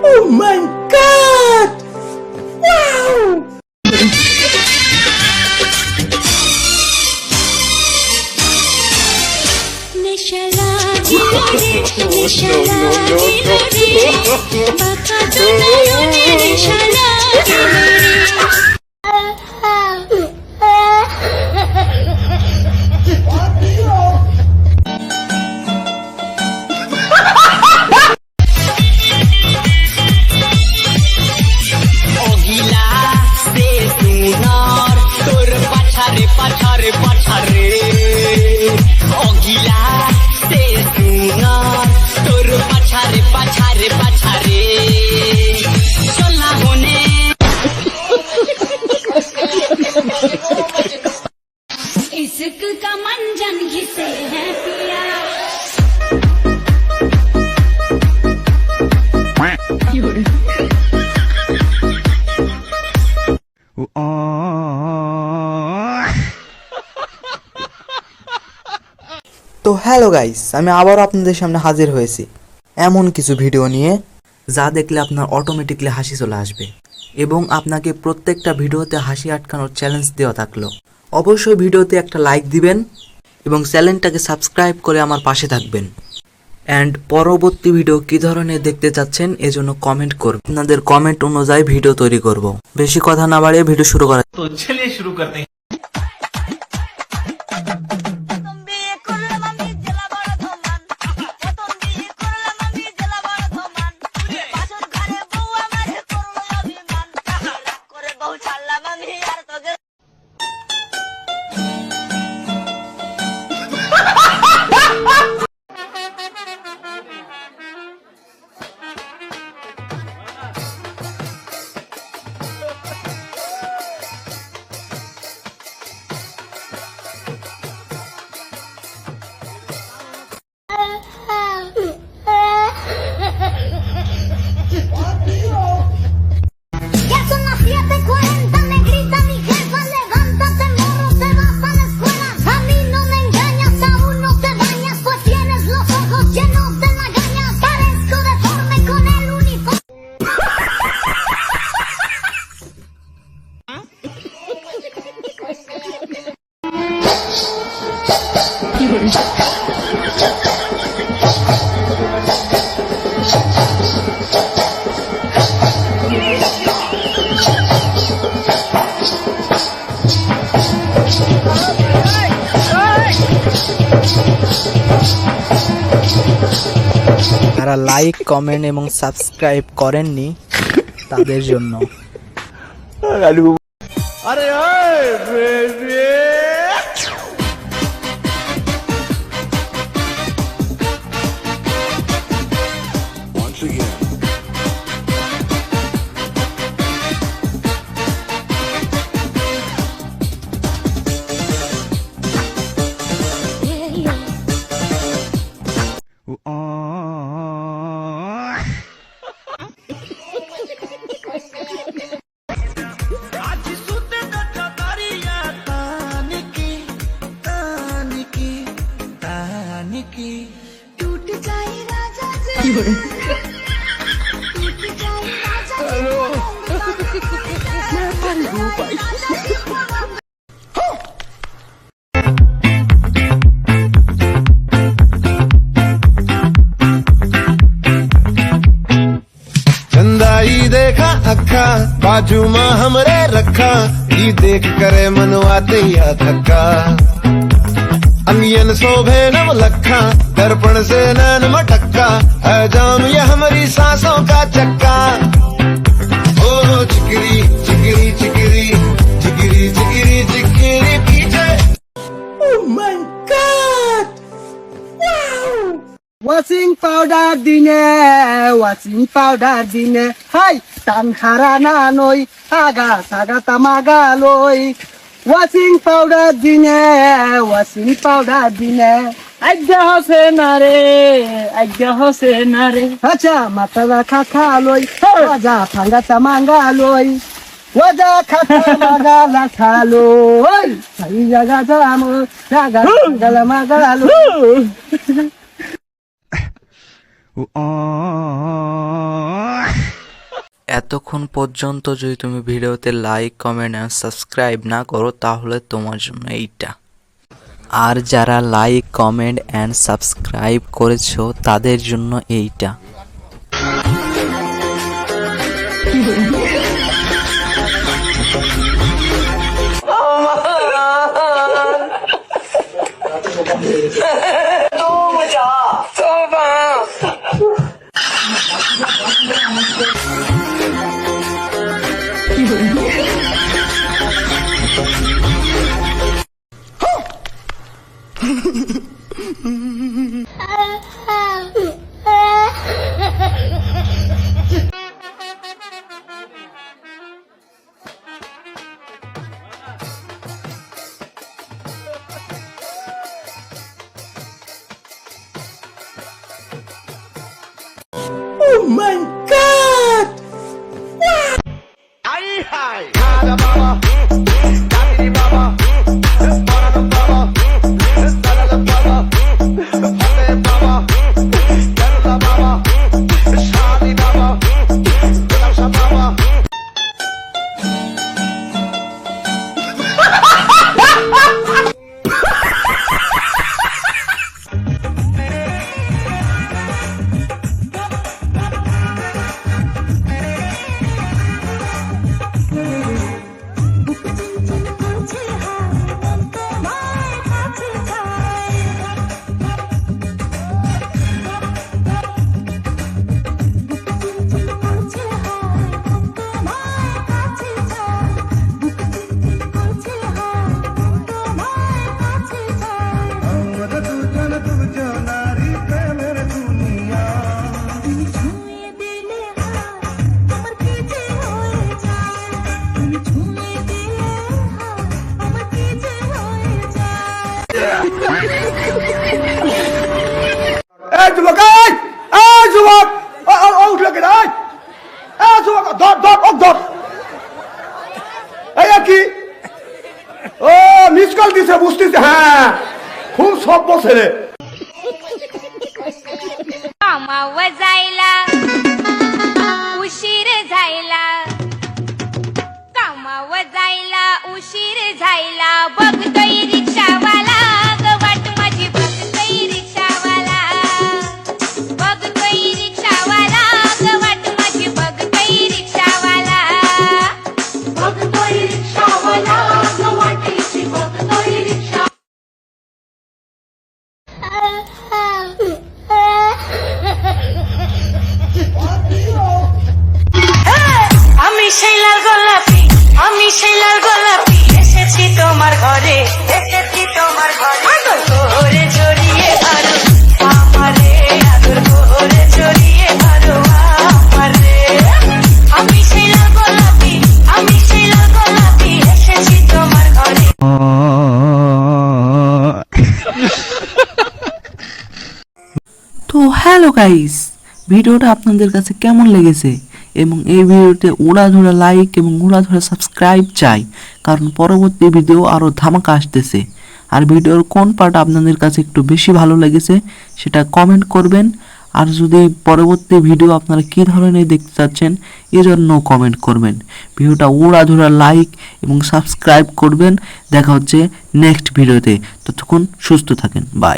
Oh my God! Wow! পাছারে পাছারে অগিলা সে সুনার তোর পাছারে পাছারে পাছারে চলা হনে इश्क का मंजन घिसे है पिया তো হ্যালো গাইস, আমি আবারও আপনাদের সামনে হাজির হয়েছি এমন কিছু ভিডিও নিয়ে যা দেখলে আপনার অটোমেটিকলি হাসি চলে আসবে এবং আপনাকে প্রত্যেকটা ভিডিওতে হাসি আটকানোর চ্যালেঞ্জ দেওয়া থাকলো। অবশ্যই ভিডিওতে একটা লাইক দিবেন এবং চ্যানেলটাকে সাবস্ক্রাইব করে আমার পাশে থাকবেন। অ্যান্ড পরবর্তী ভিডিও কী ধরনের দেখতে চাচ্ছেন এজন্য কমেন্ট করবেন। আপনাদের কমেন্ট অনুযায়ী ভিডিও তৈরি করব। বেশি কথা না বাড়িয়ে ভিডিও শুরু করা। तो चलिए शुरू करते हैं। যারা লাইক, কমেন্ট এবং সাবস্ক্রাইব করেননি তাদের জন্য टूट जाए राजा जी टूट जाए चंदाई देखा अखा बाजू मां हमरे रखा ई देख करे मनवाते या थका अंगियन शोभे नव लखा दर्पण से नैन मटक्का है जाम ये हमारी सांसों का चक्का ओ चिकरी चिकरी चिकरी चिकरी चिकरी चिकरी पीछे। Oh my God! Wow! Watching powder দিনে হাই টান হারা না নই আগা সাগা তামাগা লই ওয়াচিং পাউডার দিনে আজ্ঞা হসে না রে, আজ্ঞা হসে না রে। আচ্ছা মাথা রাখা খালই ওজা ফাঙ্গা চামাঙ্গা লই ওজা খাতা মাগালা খালই সাই জাগা জাম জাগা গালা মাগালো এতক্ষণ পর্যন্ত যদি তুমি ভিডিওতে লাইক কমেন্ট আর সাবস্ক্রাইব না করো তাহলে তোমার জন্য এইটা। আর যারা লাইক কমেন্ট অ্যান্ড সাবস্ক্রাইব করেছো তাদের জন্য এইটা। Oh my God! এই যুবক, এই যুবক, উঠলো কেন? এই যুবক, ধর। এই কি? ও মিস কল দিছে, বুঝতেছে। হ্যাঁ, খুব সভ্য ছেলে। कामाव जायला उशीर झायला, कामाव जायला उशीर झायला, बघतोय रिक्षावाला ग वाट माझी, बघतोय रिक्षावाला, बघतोय रिक्षावाला ग वाट माझी, बघतोय रिक्षावाला, बघतोय रिक्षावाला ग वाटेची, बघतोय रिक्षा। আমি সেই লাল গোলাপি, আমি সেই লাল গোলাপি, এসেছি তোমার ঘরে, এসেছি তোমার ঘরে, আদর করে জড়িয়ে ধরো আমারে, আদর করে জড়িয়ে ধরো আমারে। আমি সেই লাল গোলাপি, আমি সেই লাল গোলাপি, এসেছি তোমার ঘরে। তো হ্যালো গাইস, ভিডিওটা আপনাদের কাছে কেমন লেগেছে এবং এই ভিডিওতে উড়াধুরা লাইক এবং উড়াধুরা সাবস্ক্রাইব চাই, কারণ পরবর্তী ভিডিও আরও ধামাকা আসতেছে। আর ভিডিওর কোন পার্ট আপনাদের কাছে একটু বেশি ভালো লেগেছে সেটা কমেন্ট করবেন। আর যদি পরবর্তী ভিডিও আপনারা কী ধরনের দেখতে চাচ্ছেন এজন্য কমেন্ট করবেন। ভিডিওটা উড়াধুরা লাইক এবং সাবস্ক্রাইব করবেন। দেখা হচ্ছে নেক্সট ভিডিওতে, ততক্ষণ সুস্থ থাকেন, বাই।